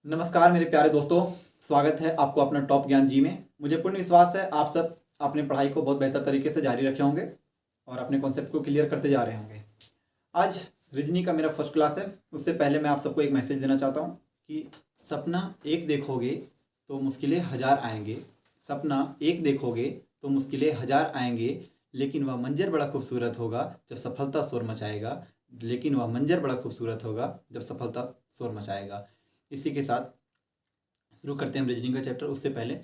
नमस्कार मेरे प्यारे दोस्तों, स्वागत है आपको अपना टॉप ज्ञान जी में। मुझे पूर्ण विश्वास है आप सब अपने पढ़ाई को बहुत बेहतर तरीके से जारी रखे होंगे और अपने कॉन्सेप्ट को क्लियर करते जा रहे होंगे। आज रीजनिंग का मेरा फर्स्ट क्लास है। उससे पहले मैं आप सबको एक मैसेज देना चाहता हूँ कि सपना एक देखोगे तो मुश्किलें हजार आएंगे। सपना एक देखोगे तो मुश्किलें हजार आएंगे, लेकिन वह मंजर बड़ा खूबसूरत होगा जब सफलता शोर मचाएगा। लेकिन वह मंजर बड़ा खूबसूरत होगा जब सफलता शोर मचाएगा। इसी के साथ शुरू करते हैं हम रीजनिंग का चैप्टर। उससे पहले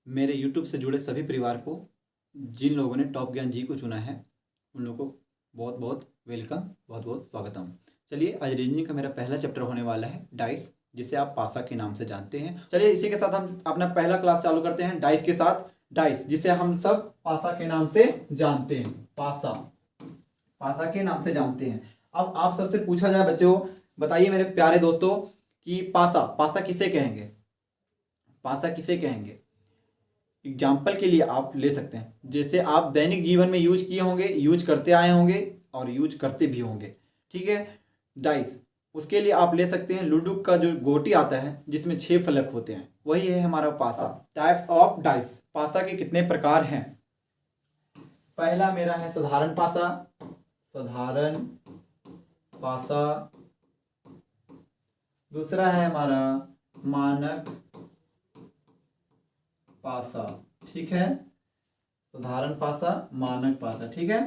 मेरे यूट्यूब से जुड़े सभी परिवार को, जिन लोगों ने टॉप ज्ञान जी को चुना है, उन लोगों को बहुत बहुत वेलकम, बहुत बहुत स्वागतम। चलिए, आज रीजनिंग का मेरा पहला चैप्टर होने वाला है डाइस, जिसे आप पासा के नाम से जानते हैं। चलिए इसी के साथ हम अपना पहला क्लास चालू करते हैं डाइस के साथ। डाइस जिसे हम सब पासा के नाम से जानते हैं, पासा, पासा के नाम से जानते हैं। अब आप सबसे पूछा जाए बच्चों, बताइए मेरे प्यारे दोस्तों कि पासा, पासा किसे कहेंगे? पासा किसे कहेंगे? एग्जाम्पल के लिए आप ले सकते हैं, जैसे आप दैनिक जीवन में यूज किए होंगे, यूज करते आए होंगे और यूज करते भी होंगे। ठीक है, डाइस, उसके लिए आप ले सकते हैं लूडो का जो गोटी आता है जिसमें 6 फलक होते हैं, वही है हमारा पासा। टाइप्स ऑफ डाइस, पासा के कितने प्रकार हैं? पहला मेरा है साधारण पासा, साधारण पासा। दूसरा है हमारा मानक पासा। ठीक है, साधारण पासा, मानक पासा। ठीक है,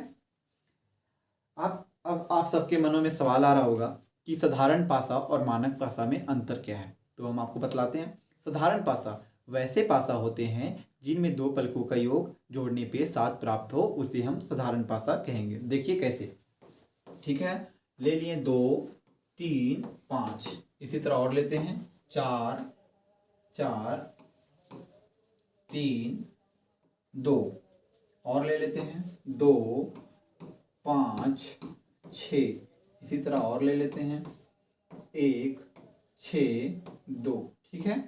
अब आप सबके मनों में सवाल आ रहा होगा कि साधारण पासा और मानक पासा में अंतर क्या है, तो हम आपको बतलाते हैं। साधारण पासा वैसे पासा होते हैं जिनमें 2 पलकों का योग जोड़ने पे 7 प्राप्त हो, उसे हम साधारण पासा कहेंगे। देखिए कैसे। ठीक है, ले लिए 2, 3, 5। इसी तरह और लेते हैं 4, 4, 3, 2। और ले लेते हैं 2, 5, 6। इसी तरह और ले लेते हैं 1, 6, 2। ठीक है,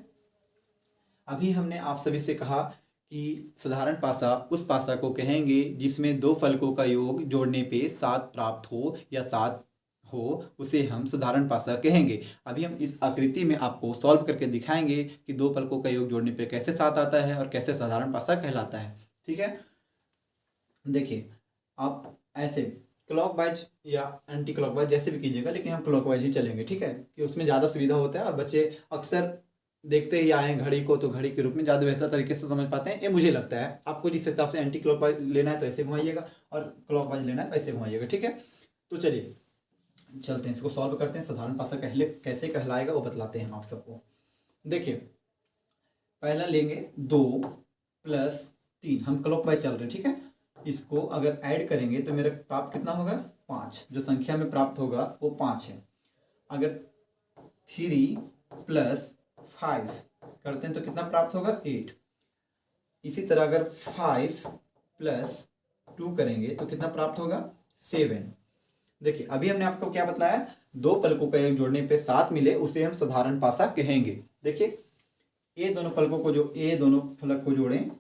अभी हमने आप सभी से कहा कि साधारण पासा उस पासा को कहेंगे जिसमें 2 फलकों का योग जोड़ने पे 7 प्राप्त हो या 7 हो, उसे हम साधारण पासा कहेंगे। अभी हम इस आकृति में आपको सॉल्व करके दिखाएंगे कि 2 फलकों का योग जोड़ने पे कैसे 7 आता है और कैसे साधारण पासा कहलाता है। ठीक है, देखिए आप ऐसे क्लॉकवाइज या एंटी क्लॉकवाइज जैसे भी कीजिएगा, लेकिन हम क्लॉकवाइज ही चलेंगे। ठीक है, कि उसमें ज़्यादा सुविधा होता है और बच्चे अक्सर देखते ही आए हैं घड़ी को, तो घड़ी के रूप में ज़्यादा बेहतर तरीके से समझ पाते हैं, ये मुझे लगता है। आपको जिस हिसाब से एंटी क्लॉकवाइज लेना है तो ऐसे घुमाइएगा और क्लॉकवाइज लेना है तो ऐसे घुमाइएगा। ठीक है, तो चलिए चलते हैं, इसको सॉल्व करते हैं। साधारण पासा कहले कैसे कहलाएगा वो बतलाते हैं हम आप सबको। देखिए, पहला लेंगे 2 + 3, हम क्लॉकवाइज चल रहे हैं। ठीक है, इसको अगर ऐड करेंगे तो मेरा प्राप्त कितना होगा? 5। जो संख्या में प्राप्त होगा वो 5 है। अगर 3 + 5 करते हैं तो कितना प्राप्त होगा? 8। इसी तरह अगर 5 + 2 करेंगे तो कितना प्राप्त होगा? 7। देखिए, अभी हमने आपको क्या बतलाया? 2 पलकों का योग जोड़ने पे 7 मिले, उसे हम साधारण पासा कहेंगे। देखिए, ये दोनों पलकों को जो ये दोनों फलक को जोड़ें,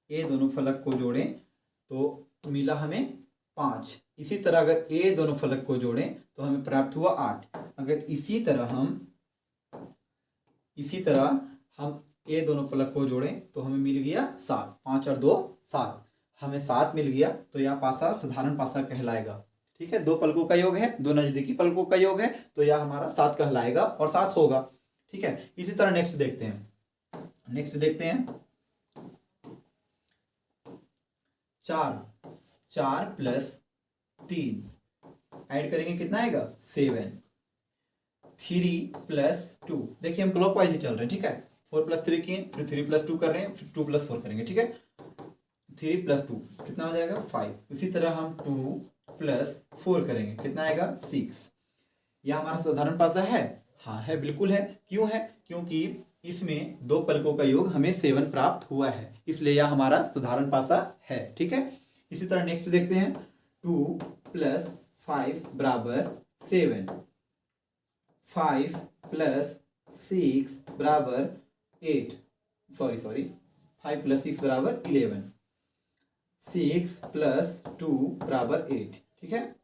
ये दोनों फलक को जोड़ें तो मिला हमें 5। इसी तरह अगर ये दोनों फलक को जोड़ें तो हमें प्राप्त हुआ 8। अगर इसी तरह हम ये दोनों फलक को जोड़ें तो हमें मिल गया 7। 5 और 2 7, हमें 7 मिल गया, तो यह पासा साधारण पासा कहलाएगा। ठीक है, 2 पलकों का योग है, 2 नजदीकी पलकों का योग है, तो यह हमारा 7 कहलाएगा और 7 होगा। ठीक है, इसी तरह नेक्स्ट देखते हैं। 4 + 3 ऐड करेंगे कितना आएगा? 7। 3 + 2, देखिए हम क्लॉकवाइज ही चल रहे हैं। ठीक है, 4 + 3 किए, फिर 3 + 2 कर रहे हैं, फिर 2 + 4 करेंगे। ठीक है, 3 + 2 कितना हो जाएगा? 5। इसी तरह हम 2 + 4 करेंगे, कितना आएगा? 6। यह हमारा साधारण पासा है। हाँ है, बिल्कुल है। क्यों है? क्योंकि इसमें 2 पलकों का योग हमें 7 प्राप्त हुआ है, इसलिए यह हमारा साधारण पासा है। ठीक है, इसी तरह नेक्स्ट देखते हैं। 2 + 5 = 7। 5 + 6 = 8। सॉरी 5 + 6 = 11। 6 + 2 = 8। ठीक है,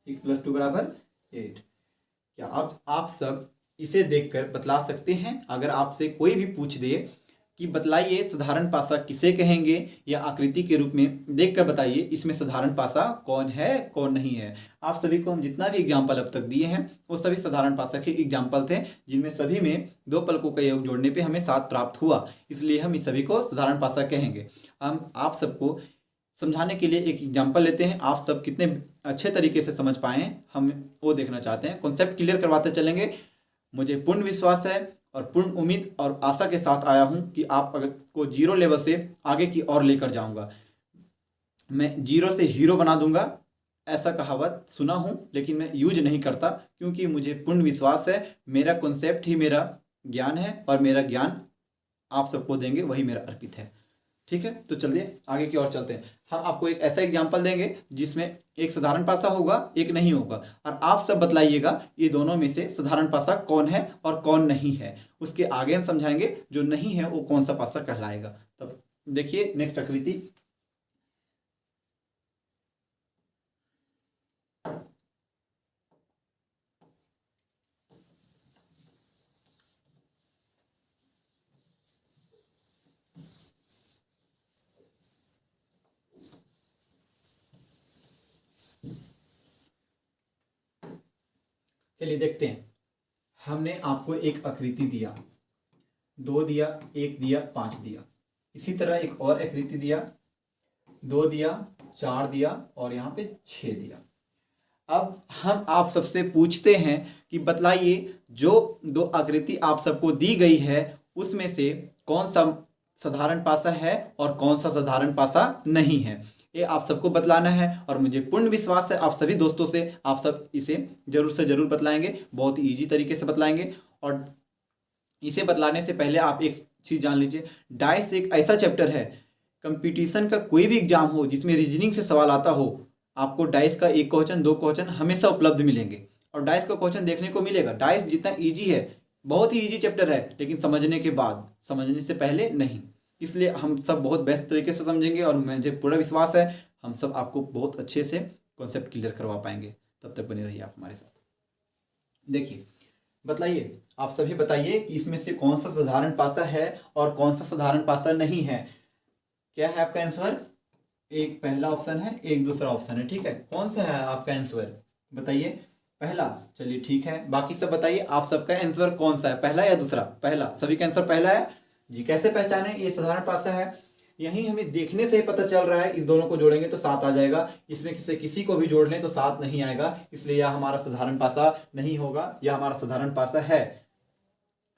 6 + 2 = 8। क्या आप सब इसे देखकर बतला सकते हैं? अगर आपसे कोई भी पूछ दे कि बतलाइए साधारण पासा किसे कहेंगे, या आकृति के रूप में देखकर बताइए इसमें साधारण पासा कौन है कौन नहीं है। आप सभी को हम जितना भी एग्जाम्पल अब तक दिए हैं वो सभी साधारण पासा के एग्जाम्पल थे, जिनमें सभी में दो पलकों का योग जोड़ने पे हमें 7 प्राप्त हुआ, इसलिए हम इस सभी को साधारण पासा कहेंगे। हम आप सबको समझाने के लिए एक एग्जाम्पल लेते हैं, आप सब कितने अच्छे तरीके से समझ पाए हम वो देखना चाहते हैं। कॉन्सेप्ट क्लियर करवाते चलेंगे। मुझे पूर्ण विश्वास है और पूर्ण उम्मीद और आशा के साथ आया हूं कि आप अगर को जीरो लेवल से आगे की ओर लेकर जाऊंगा। मैं जीरो से हीरो बना दूंगा, ऐसा कहावत सुना हूं, लेकिन मैं यूज नहीं करता क्योंकि मुझे पूर्ण विश्वास है मेरा कॉन्सेप्ट ही मेरा ज्ञान है और मेरा ज्ञान आप सबको देंगे वही मेरा अर्पित है। ठीक है, तो चलिए आगे की ओर चलते हैं। हम आपको एक ऐसा एग्जाम्पल देंगे जिसमें एक साधारण पासा होगा एक नहीं होगा, और आप सब बतलाइएगा ये दोनों में से साधारण पासा कौन है और कौन नहीं है। उसके आगे हम समझाएंगे जो नहीं है वो कौन सा पासा कहलाएगा। तब देखिए नेक्स्ट आकृति। चलिए देखते हैं। हमने आपको एक आकृति दिया, 2 दिया, 1 दिया, 5 दिया। इसी तरह एक और आकृति दिया, 2 दिया, 4 दिया और यहाँ पे 6 दिया। अब हम आप सबसे पूछते हैं कि बतलाइए जो दो आकृति आप सबको दी गई है उसमें से कौन सा साधारण पासा है और कौन सा साधारण पासा नहीं है। ये आप सबको बतलाना है और मुझे पूर्ण विश्वास है आप सभी दोस्तों से आप सब इसे जरूर से जरूर बतलाएंगे, बहुत ही ईजी तरीके से बतलाएंगे। और इसे बतलाने से पहले आप एक चीज़ जान लीजिए, डाइस एक ऐसा चैप्टर है, कंपटीशन का कोई भी एग्जाम हो जिसमें रीजनिंग से सवाल आता हो, आपको डाइस का 1 क्वेश्चन 2 क्वेश्चन हमेशा उपलब्ध मिलेंगे और डाइस का क्वेश्चन देखने को मिलेगा। डाइस जितना ईजी है, बहुत ही ईजी चैप्टर है, लेकिन समझने के बाद, समझने से पहले नहीं। इसलिए हम सब बहुत बेस्ट तरीके से समझेंगे और मुझे पूरा विश्वास है हम सब आपको बहुत अच्छे से कॉन्सेप्ट क्लियर करवा पाएंगे। तब तक बने रहिए आप हमारे साथ। देखिए बतलाइए, आप सभी बताइए कि इसमें से कौन सा साधारण पासा है और कौन सा साधारण पासा नहीं है। क्या है आपका आंसर? एक पहला ऑप्शन है, एक दूसरा ऑप्शन है। ठीक है, कौन सा है आपका आंसर बताइए? पहला। चलिए ठीक है, बाकी सब बताइए आप सबका आंसर कौन सा है, पहला या दूसरा? पहला। सभी का आंसर पहला है जी। कैसे पहचाने ये साधारण पासा है? यही हमें देखने से ही पता चल रहा है। इस दोनों को जोड़ेंगे तो 7 आ जाएगा, इसमें से किसी को भी जोड़ लें तो 7 नहीं आएगा, इसलिए यह हमारा साधारण पासा नहीं होगा, यह हमारा साधारण पासा है।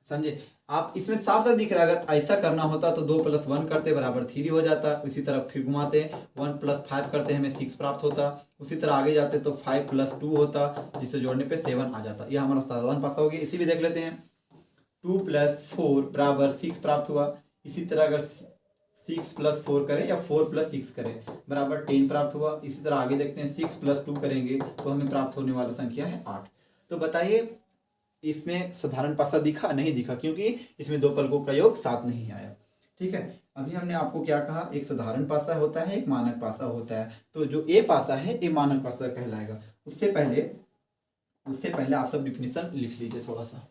समझे? आप इसमें साफ साफ दिख रहा है, अगर ऐसा करना होता तो 2 + 1 करते बराबर 3 हो जाता। इसी तरह फिर घुमाते 1 + 5 करते हमें 6 प्राप्त होता। उसी तरह आगे जाते तो 5 + 2 होता, जिसे जोड़ने पे 7 आ जाता। यह हमारा साधारण पासा हो गया। इसी भी देख लेते हैं, 2 + 4 बराबर 6 प्राप्त हुआ। इसी तरह अगर 6 + 4 करें या 4 + 6 करें बराबर 10 प्राप्त हुआ। इसी तरह आगे देखते हैं 6 + 2 करेंगे तो हमें प्राप्त होने वाला संख्या है 8। तो बताइए इसमें साधारण पासा दिखा नहीं दिखा? क्योंकि इसमें 2 पलकों का योग 7 नहीं आया। ठीक है, अभी हमने आपको क्या कहा, एक साधारण पासा होता है एक मानक पासा होता है। तो जो ए पासा है ये मानक पासा कहलाएगा। उससे पहले आप सब डिफिनेशन लिख लीजिए थोड़ा सा।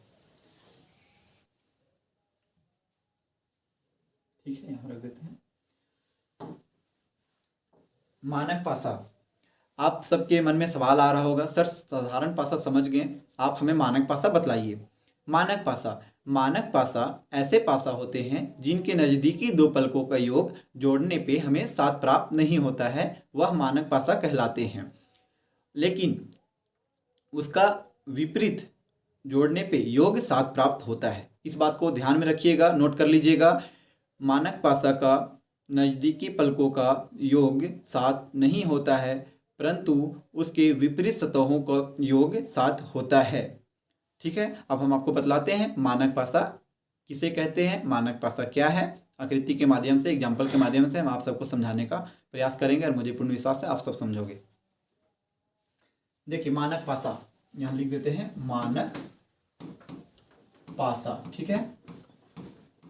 ठीक है, यहां रख देते हैं। मानक पासा, आप सबके मन में सवाल आ रहा होगा, सर साधारण पासा समझ गए, आप हमें मानक पासा बतलाइए। मानक पासा ऐसे पासा होते हैं जिनके नज़दीकी 2 पलकों का योग जोड़ने पे हमें 7 प्राप्त नहीं होता है, वह मानक पासा कहलाते हैं। लेकिन उसका विपरीत जोड़ने पे योग 7 प्राप्त होता है। इस बात को ध्यान में रखिएगा, नोट कर लीजिएगा। मानक पासा का नज़दीकी पलकों का योग 7 नहीं होता है, परंतु उसके विपरीत सतहों का योग 7 होता है। ठीक है, अब हम आपको बतलाते हैं मानक पासा किसे कहते हैं, मानक पासा क्या है। आकृति के माध्यम से, एग्जाम्पल के माध्यम से हम आप सबको समझाने का प्रयास करेंगे और मुझे पूर्ण विश्वास है आप सब समझोगे। देखिए मानक पासा यहां लिख देते हैं, मानक पासा। ठीक है,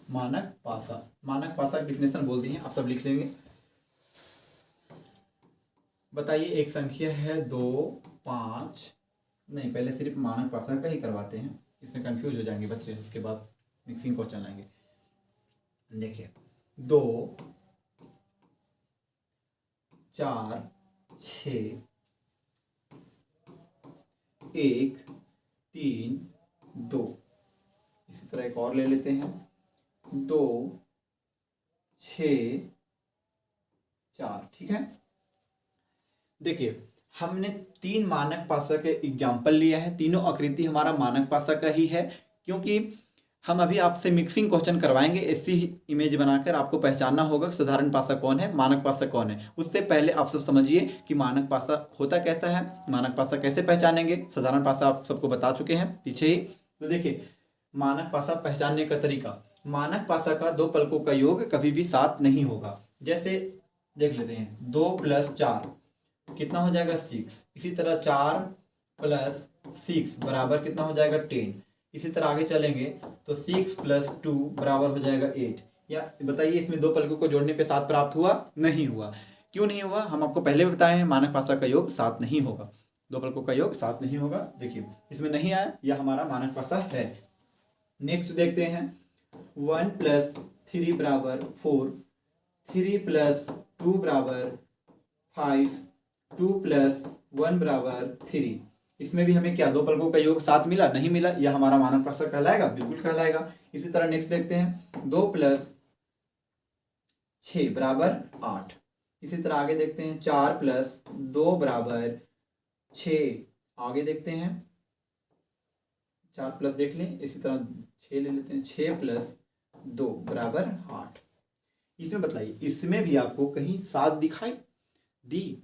मानक पासा की डिफिनेशन बोल दी है, आप सब लिख लेंगे। बताइए एक संख्या है 2, 5, नहीं, पहले सिर्फ मानक पासा का ही करवाते हैं, इसमें कंफ्यूज हो जाएंगे बच्चे, उसके बाद मिक्सिंग क्वेश्चन आएंगे। देखिए 2 4 6 1 3 2। इसी तरह एक और ले लेते हैं 2 6 4। ठीक है, देखिए हमने 3 मानक पासा के एग्जाम्पल लिया है, तीनों आकृति हमारा मानक पासा का ही है, क्योंकि हम अभी आपसे मिक्सिंग क्वेश्चन करवाएंगे। ऐसी ही इमेज बनाकर आपको पहचानना होगा कि साधारण पासा कौन है, मानक पासा कौन है। उससे पहले आप सब समझिए कि मानक पासा होता कैसा है, मानक पासा कैसे पहचानेंगे। साधारण पासा आप सबको बता चुके हैं पीछे ही। तो देखिए मानक पासा पहचानने का तरीका, मानक पासा का 2 पलकों का योग कभी भी 7 नहीं होगा। जैसे देख लेते हैं 2 + 4 कितना हो जाएगा 6। इसी तरह 4 + 6 बराबर कितना हो जाएगा 10। इसी तरह आगे चलेंगे तो 6 + 2 बराबर हो जाएगा 8। या बताइए इसमें 2 पलकों को जोड़ने पे 7 प्राप्त हुआ? नहीं हुआ। क्यों नहीं हुआ? हम आपको पहले बताए हैं मानक पासा का योग 7 नहीं होगा, 2 पलकों का योग 7 नहीं होगा। देखिए इसमें नहीं आया, यह हमारा मानक पासा है। नेक्स्ट देखते हैं 1 + 3 बराबर 4, 3 + 2 बराबर 5, 2 + 1 बराबर 3। इसमें भी हमें क्या 2 पलकों का योग 7 मिला? नहीं मिला। यह हमारा मानक पासा कहलाएगा? बिल्कुल कहलाएगा। इसी तरह नेक्स्ट देखते हैं 2 + 6 बराबर 8। इसी तरह आगे देखते हैं 4 + 2 बराबर 6। आगे देखते हैं 4 प्लस देख लें, इसी तरह 6 ले लेते हैं, 6 + 2 बराबर 8। इसमें बताइए इसमें भी आपको कहीं 7 दिखाई दी?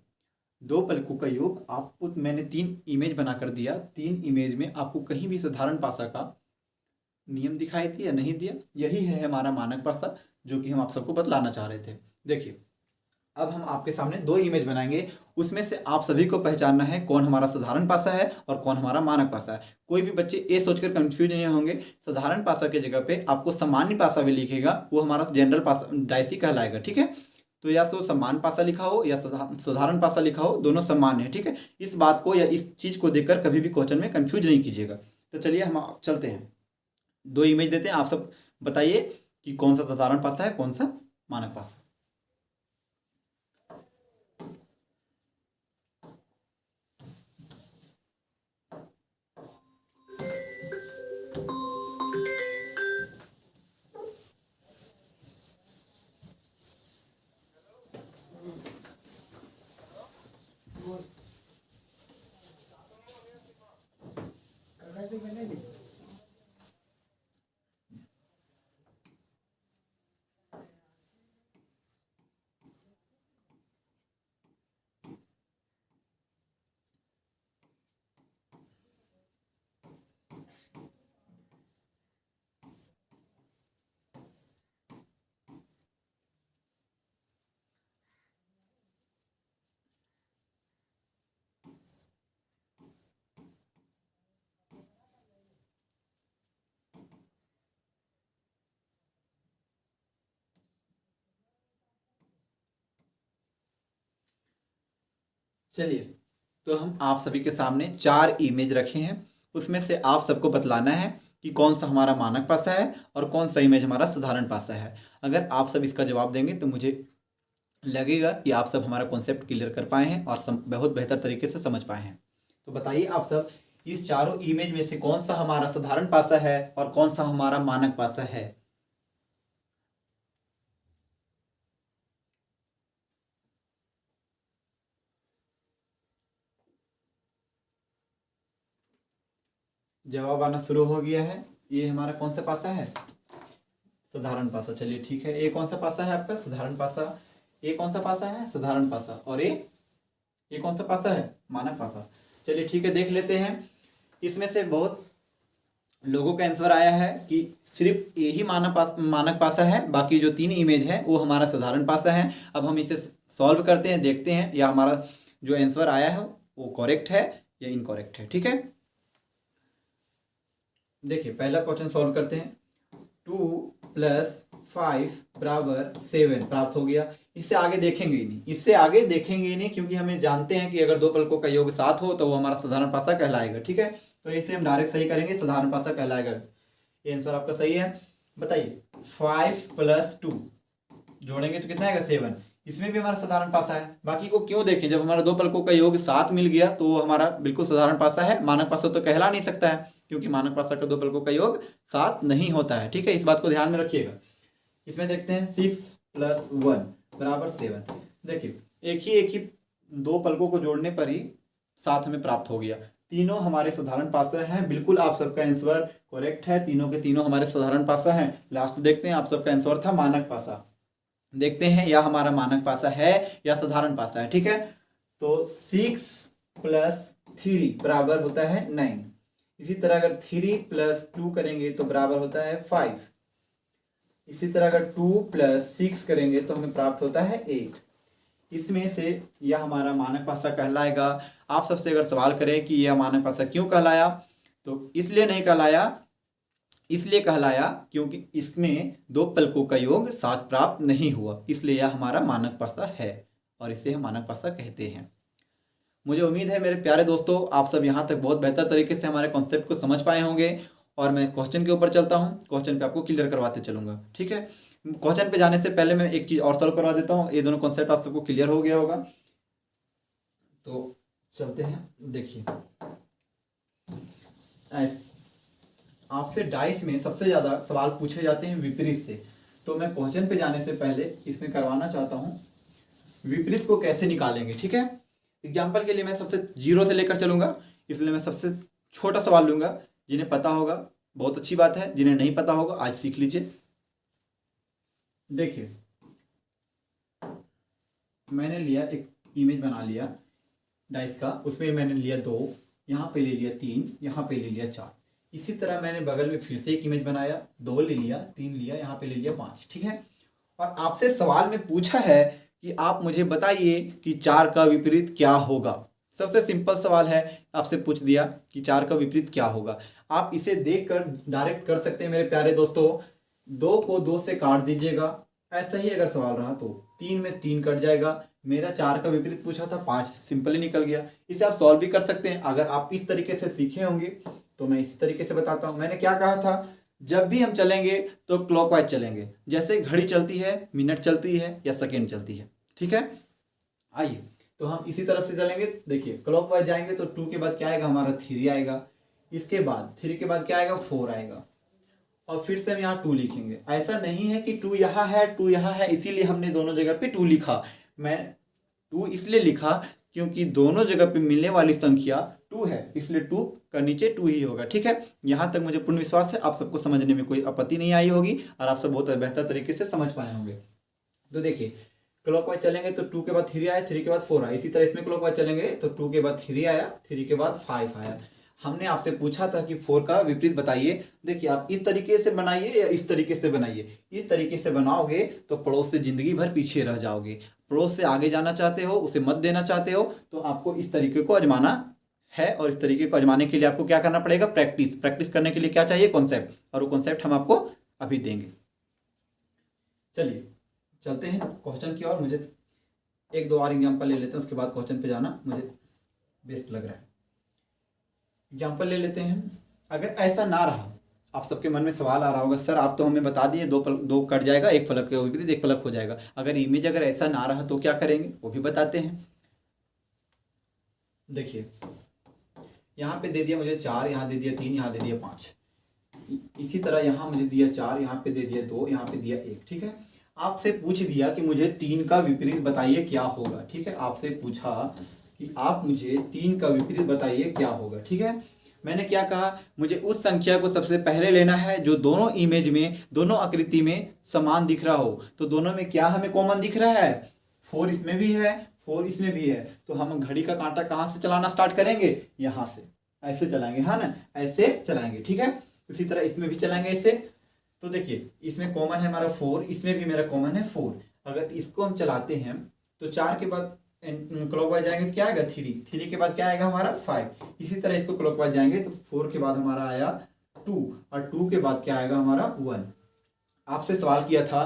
2 पलकों का योग आपको मैंने 3 इमेज बनाकर दिया, 3 इमेज में आपको कहीं भी साधारण पासा का नियम दिखाई दिया? नहीं दिया। यही है हमारा मानक पासा जो कि हम आप सबको बतलाना चाह रहे थे। देखिए अब हम आपके सामने 2 इमेज बनाएंगे, उसमें से आप सभी को पहचानना है कौन हमारा साधारण पासा है और कौन हमारा मानक पासा है। कोई भी बच्चे ये सोचकर कंफ्यूज नहीं होंगे, साधारण पासा के जगह पे आपको सामान्य पासा भी लिखेगा, वो हमारा जनरल पासा डायसी कहलाएगा। ठीक है, तो या तो सामान्य पासा लिखा हो या साधारण पासा लिखा हो, दोनों समान है। ठीक है, इस बात को या इस चीज़ को देखकर कभी भी क्वेश्चन में कंफ्यूज नहीं कीजिएगा। तो चलिए हम चलते हैं, 2 इमेज देते हैं, आप सब बताइए कि कौन सा साधारण पासा है, कौन सा मानक पासा। चलिए तो हम आप सभी के सामने 4 इमेज रखे हैं, उसमें से आप सबको बतलाना है कि कौन सा हमारा मानक पासा है और कौन सा इमेज हमारा साधारण पासा है। अगर आप सब इसका जवाब देंगे तो मुझे लगेगा कि आप सब हमारा कॉन्सेप्ट क्लियर कर पाए हैं और बहुत बेहतर तरीके से समझ पाए हैं। तो बताइए आप सब इस चारों इमेज में से कौन सा हमारा साधारण पासा है और कौन सा हमारा मानक पासा है? जवाब आना शुरू हो गया है। ये हमारा कौन सा पासा है? साधारण पासा। चलिए ठीक है, ये कौन सा पासा है आपका? साधारण पासा। ये कौन सा पासा है? साधारण पासा। और ये कौन सा पासा है? मानक पासा। चलिए ठीक है, देख लेते हैं। इसमें से बहुत लोगों का आंसर आया है कि सिर्फ यही मानक पासा है, बाकी जो 3 इमेज है वो हमारा साधारण पासा है। अब हम इसे सॉल्व करते हैं, देखते हैं या हमारा जो आंसर आया है वो करेक्ट है या इनकरेक्ट है। ठीक है, देखिए पहला क्वेश्चन सॉल्व करते हैं। 2 + 5 बराबर 7 प्राप्त हो गया। इससे आगे देखेंगे ही नहीं, इससे आगे देखेंगे ही नहीं, क्योंकि हमें जानते हैं कि अगर दो पलकों का योग 7 हो तो वो हमारा साधारण पासा कहलाएगा। ठीक है, तो इसे हम डायरेक्ट सही करेंगे, साधारण पासा कहलाएगा। ये आंसर आपका सही है। बताइए 5 + 2 जोड़ेंगे तो कितना आएगा 7। इसमें भी हमारा साधारण पासा है। बाकी को क्यों देखें, जब हमारा दो पलकों का योग 7 मिल गया तो वो हमारा बिल्कुल साधारण पासा है। मानक पासा तो कहला नहीं सकता है, क्योंकि मानक पासा का दो पलकों का योग 7 नहीं होता है। ठीक है, इस बात को ध्यान में रखिएगा। इसमें देखते हैं 6 + 1 = 7। देखिए एक ही दो पलकों को जोड़ने पर ही 7 हमें प्राप्त हो गया। तीनों हमारे साधारण पासा हैं। बिल्कुल आप सबका आंसर करेक्ट है, तीनों के तीनों हमारे साधारण पासा हैं। लास्ट देखते हैं, आप सबका आंसर था मानक पासा। देखते हैं या हमारा मानक पासा है या साधारण पासा है। ठीक है, तो 6 + 3 बराबर होता है 9। इसी तरह अगर 3 + 2 करेंगे तो बराबर होता है 5। इसी तरह अगर 2 + 6 करेंगे तो हमें प्राप्त होता है 8। इसमें से यह हमारा मानक पासा कहलाएगा। आप सबसे अगर सवाल करें कि यह मानक पासा क्यों कहलाया, तो इसलिए नहीं कहलाया, इसलिए कहलाया क्योंकि इसमें दो पलकों का योग 7 प्राप्त नहीं हुआ, इसलिए यह हमारा मानक पासा है और इसे हम मानक पासा कहते हैं। मुझे उम्मीद है मेरे प्यारे दोस्तों, आप सब यहाँ तक बहुत बेहतर तरीके से हमारे कॉन्सेप्ट को समझ पाए होंगे। और मैं क्वेश्चन के ऊपर चलता हूँ, क्वेश्चन पे आपको क्लियर करवाते चलूँगा। ठीक है, क्वेश्चन पे जाने से पहले मैं एक चीज़ और सॉल्व करवा देता हूँ। ये दोनों कॉन्सेप्ट आप सबको क्लियर हो गया होगा, तो चलते हैं। देखिए आपसे डाइस में सबसे ज़्यादा सवाल पूछे जाते हैं विपरीत से, तो मैं क्वेश्चन पे जाने से पहले इसमें करवाना चाहता हूँ विपरीत को कैसे निकालेंगे। ठीक है, एग्जाम्पल के लिए मैं सबसे 0 से लेकर चलूँगा, इसलिए मैं सबसे छोटा सवाल लूँगा। जिन्हें पता होगा बहुत अच्छी बात है, जिन्हें नहीं पता होगा आज सीख लीजिए। देखिए मैंने लिया एक इमेज बना लिया डाइस का, उसमें मैंने लिया 2, यहाँ पे ले लिया 3, यहाँ पे ले लिया 4। इसी तरह मैंने बगल में फिर से एक इमेज बनाया, 2 ले लिया, 3 लिया, यहाँ पे ले लिया 5। ठीक है, और आपसे सवाल में पूछा है कि आप मुझे बताइए कि 4 का विपरीत क्या होगा। सबसे सिंपल सवाल है, आपसे पूछ दिया कि 4 का विपरीत क्या होगा। आप इसे देखकर डायरेक्ट कर सकते हैं मेरे प्यारे दोस्तों। 2 को 2 से काट दीजिएगा, ऐसा ही अगर सवाल रहा तो 3 में 3 कट जाएगा। मेरा 4 का विपरीत पूछा था, 5 सिंपली निकल गया। इसे आप सॉल्व भी कर सकते हैं। अगर आप इस तरीके से सीखे होंगे तो मैं इस तरीके से बताता हूँ। मैंने क्या कहा था, जब भी हम चलेंगे तो क्लॉकवाइज चलेंगे, जैसे घड़ी चलती है, मिनट चलती है या सेकेंड चलती है। ठीक है, आइए तो हम इसी तरह से चलेंगे। देखिए क्लॉकवाइज जाएंगे तो 2 के बाद क्या आएगा हमारा 3 आएगा, इसके बाद 3 के बाद क्या आएगा 4 आएगा, और फिर से हम यहाँ 2 लिखेंगे। ऐसा नहीं है कि 2 यहाँ है 2 यहाँ है इसीलिए हमने दोनों जगह पे 2 लिखा। मैं 2 इसलिए लिखा क्योंकि दोनों जगह पे मिलने वाली संख्या 2 है, इसलिए 2 का नीचे 2 ही होगा। ठीक है, यहाँ तक मुझे पूर्ण विश्वास है आप सबको समझने में कोई आपत्ति नहीं आई होगी और आप सब बहुत बेहतर तरीके से समझ पाए होंगे। तो देखिए क्लॉकवाइज चलेंगे तो 2 के बाद 3 आया, 3 के बाद 4 आया। इसी तरह इसमें क्लॉकवाइज चलेंगे तो 2 के बाद 3 आया, 3 के बाद 5 आया। हमने आपसे पूछा था कि 4 का विपरीत बताइए। देखिए आप इस तरीके से बनाइए या इस तरीके से बनाइए। इस तरीके से बनाओगे तो पड़ोस से जिंदगी भर पीछे रह जाओगे। पड़ोस से आगे जाना चाहते हो, उसे मत देना चाहते हो, तो आपको इस तरीके को आजमाना है। और इस तरीके को आजमाने के लिए आपको क्या करना पड़ेगा, प्रैक्टिस। प्रैक्टिस करने के लिए क्या चाहिए, कॉन्सेप्ट, और वो कॉन्सेप्ट हम आपको अभी देंगे। चलिए चलते हैं क्वेश्चन की ओर। मुझे 1-2 और एग्जाम्पल ले लेते हैं, उसके बाद क्वेश्चन पे जाना मुझे बेस्ट लग रहा है। एग्जाम्पल ले लेते हैं। अगर ऐसा ना रहा, आप सबके मन में सवाल आ रहा होगा सर आप तो हमें बता दिए 2 कट जाएगा, एक फलक के विपरीत एक फलक हो जाएगा। अगर इमेज अगर ऐसा ना रहा तो क्या करेंगे वो भी बताते हैं। देखिए यहाँ पे दे दिया मुझे 4, यहाँ दे दिया 3, यहाँ दे दिया 5। इसी तरह यहाँ मुझे दिया 4, यहाँ पे दे दिया 2, यहाँ पे दिया 1। ठीक है, आपसे पूछ दिया कि मुझे 3 का विपरीत बताइए क्या होगा। ठीक है, आपसे पूछा कि आप मुझे 3 का विपरीत बताइए क्या होगा। ठीक है, मैंने क्या कहा, मुझे उस संख्या को सबसे पहले लेना है जो दोनों इमेज में, दोनों आकृति में समान दिख रहा हो। तो दोनों में क्या हमें कॉमन दिख रहा है, 4 इसमें भी है, 4 इसमें भी है। तो हम घड़ी का कांटा कहाँ से चलाना स्टार्ट करेंगे, यहाँ से, ऐसे चलाएंगे, हाँ ना, ऐसे चलाएंगे। ठीक है, इसी तरह इसमें भी चलाएंगे ऐसे। तो देखिए इसमें कॉमन है हमारा 4, इसमें भी मेरा कॉमन है 4। अगर इसको हम चलाते हैं तो 4 के बाद क्लॉकवाइज जाएंगे तो क्या आएगा 3 के बाद क्या आएगा हमारा 5। इसी तरह इसको क्लॉकवाइज जाएंगे तो 4 के बाद हमारा आया 2, और 2 के बाद क्या आएगा हमारा 1। आपसे सवाल किया था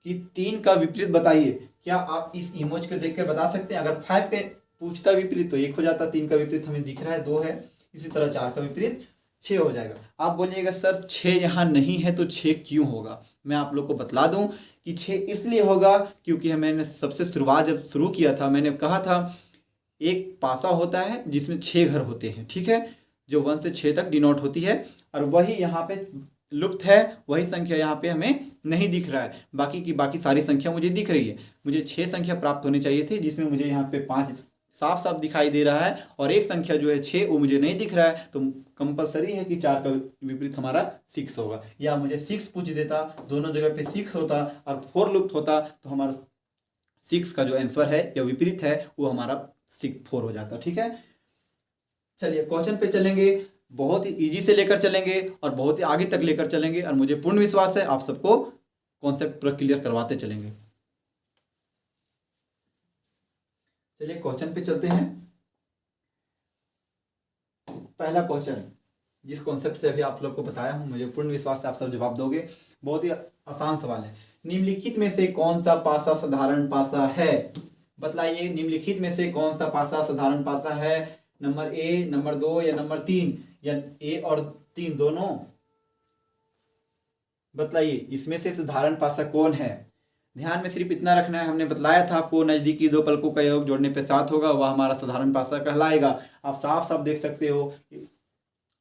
कि 3 का विपरीत बताइए क्या आप इस इमोज को देखकर बता सकते हैं? अगर 5 के पूछता विपरीत तो 1 हो जाता, 3 का विपरीत हमें दिख रहा है 2 है, इसी तरह 4 का विपरीत 6 हो जाएगा। आप बोलिएगा सर 6 यहाँ नहीं है तो 6 क्यों होगा? मैं आप लोग को बतला दूं कि 6 इसलिए होगा क्योंकि मैंने सबसे शुरुआत जब शुरू किया था मैंने कहा था एक पासा होता है जिसमें 6 घर होते हैं, ठीक है, जो 1 से 6 तक डिनोट होती है, और वही यहाँ पे लुप्त है, वही संख्या यहाँ पे हमें नहीं दिख रहा है। बाकी की बाकी सारी संख्या मुझे दिख रही है। मुझे 6 संख्या प्राप्त होनी चाहिए थी जिसमें मुझे यहाँ पे 5 साफ साफ दिखाई दे रहा है और एक संख्या जो है 6 वो मुझे नहीं दिख रहा है, तो कंपलसरी है कि 4 का विपरीत हमारा 6 होगा। या मुझे 6 पूछ देता, दोनों जगह पे 6 होता और 4 लुप्त होता तो हमारा 6 का जो आंसर है या विपरीत है वो हमारा 4 हो जाता। ठीक है, चलिए क्वेश्चन पे चलेंगे। बहुत ही इजी से लेकर चलेंगे और बहुत ही आगे तक लेकर चलेंगे और मुझे पूर्ण विश्वास है आप सबको कॉन्सेप्ट पूरा क्लियर करवाते चलेंगे। चलिए क्वेश्चन पे चलते हैं। पहला क्वेश्चन जिस कॉन्सेप्ट से अभी आप लोग को बताया हूं, मुझे पूर्ण विश्वास से आप सब जवाब दोगे। बहुत ही आसान सवाल है। निम्नलिखित में से कौन सा पासा साधारण पासा है? बतलाइए, निम्नलिखित में से कौन सा पासा साधारण पासा है? नंबर ए, नंबर 2 या नंबर 3, या ए और 3 दोनों? बतलाइए इसमें से साधारण पासा कौन है? ध्यान में सिर्फ इतना रखना है, हमने बतलाया था आपको नजदीकी दो पलकों का योग जोड़ने पे 7 होगा, वह हमारा साधारण पासा कहलाएगा। आप साफ साफ देख सकते हो,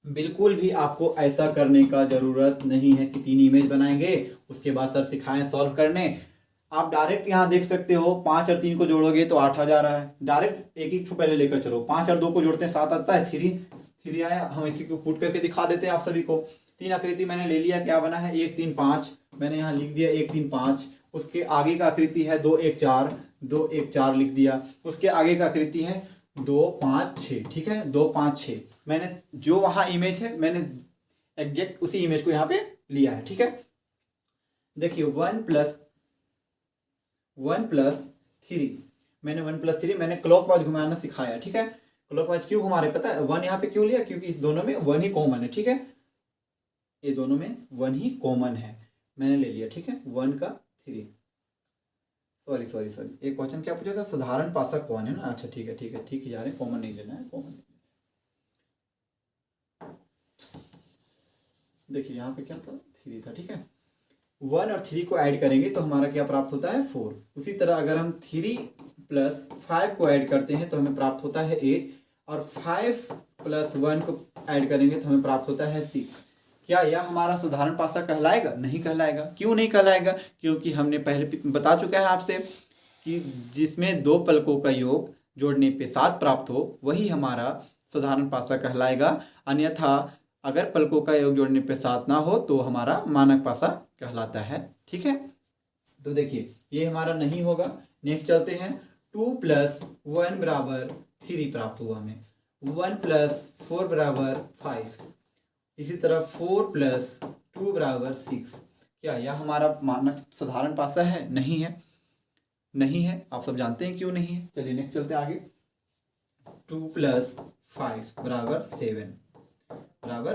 बिल्कुल भी आपको ऐसा करने का जरूरत नहीं है कि 3 इमेज बनाएंगे उसके बाद सर सिखाएं सॉल्व करने। आप डायरेक्ट यहाँ देख सकते हो 5 और 3 को जोड़ोगे तो 8 आ जा रहा है। डायरेक्ट एक एक पहले लेकर चलो, 5 और 2 को जोड़ते हैं 7 आता है, 3 आया। हम इसी को पुट करके दिखा देते हैं आप सभी को। 3 आकृति मैंने ले लिया, क्या बना है 1 3 5, मैंने यहाँ लिख दिया 1 3 5। उसके आगे का आकृति है 2 1 4, 2 1 4 लिख दिया। उसके आगे का आकृति है 2 5 6, ठीक है 2 5 6। मैंने जो वहां इमेज है मैंने एग्जैक्ट उसी इमेज को यहाँ पे लिया है। ठीक है, देखिए 1 प्लस 3, मैंने 1 प्लस 3 मैंने क्लॉकवाइज घुमाना सिखाया। ठीक है, क्लॉकवाइज क्यों घुमा रहे पता है? 1 यहाँ पे क्यों लिया? क्योंकि इस दोनों में 1 ही कॉमन है। ठीक है, ये दोनों में 1 ही कॉमन है, मैंने ले लिया। ठीक है, 1 का 3। सॉरी एक क्वेश्चन क्या पूछा था? साधारण पासा कौन है ना? अच्छा ठीक है जा रहे हैं, कॉमन नहीं लेना है, कॉमन। देखिए यहाँ पे क्या था 3 था। ठीक है, 1 और 3 को ऐड करेंगे तो हमारा क्या प्राप्त होता है 4। उसी तरह अगर हम 3 प्लस 5 को ऐड करते हैं तो हमें प्राप्त होता है 8, और 5 प्लस 1 को ऐड करेंगे तो हमें प्राप्त होता है 6। क्या यह हमारा साधारण पासा कहलाएगा? नहीं कहलाएगा। क्यों नहीं कहलाएगा? क्योंकि हमने पहले बता चुका है आपसे कि जिसमें 2 पलकों का योग जोड़ने पे 7 प्राप्त हो वही हमारा साधारण पासा कहलाएगा। अन्यथा अगर पलकों का योग जोड़ने पे 7 ना हो तो हमारा मानक पासा कहलाता है। ठीक है, तो देखिए ये हमारा नहीं होगा। नेक्स्ट चलते हैं। 2 प्लस 1 बराबर 3 प्राप्त हुआ हमें। 1 प्लस 4 बराबर 5। इसी तरह 4 प्लस 2 बराबर 6। क्या यह हमारा मानक साधारण पासा है? नहीं है, नहीं है। आप सब जानते हैं क्यों नहीं है। चलिए नेक्स्ट चलते हैं आगे। 2 प्लस 5 बराबर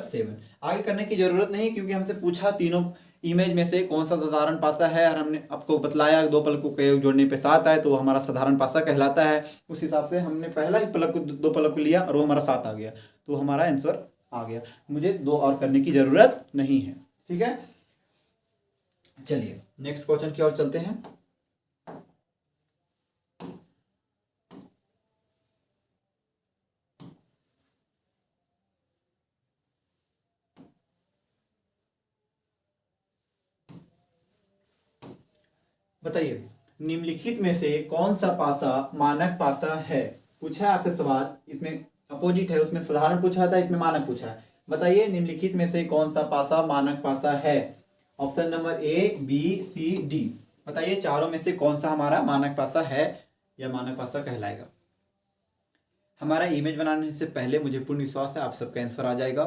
7। आगे करने की जरूरत नहीं क्योंकि हमसे पूछा तीनों इमेज में से कौन सा साधारण पासा है और हमने आपको बतलाया 2 पलकों के योग जोड़ने पे 7 आए तो हमारा साधारण पासा कहलाता है। उस हिसाब से हमने पहला ही पलक को 2 पलक को लिया और वो हमारा 7 आ गया, तो हमारा आंसर आ गया। मुझे 2 और करने की जरूरत नहीं है। ठीक है, चलिए नेक्स्ट क्वेश्चन की ओर चलते हैं। बताइए निम्नलिखित में से कौन सा पासा मानक पासा है? पूछा है आपसे सवाल, इसमें अपोजिट है, उसमें साधारण पूछा था, इसमें मानक पूछा है। बताइए निम्नलिखित में से कौन सा पासा मानक पासा है? Option number A B C D. बताइए चारों में से कौन सा हमारा मानक पासा है या मानक पासा कहलाएगा? हमारा इमेज बनाने से पहले मुझे पूर्ण विश्वास है आप सबका आंसर आ जाएगा,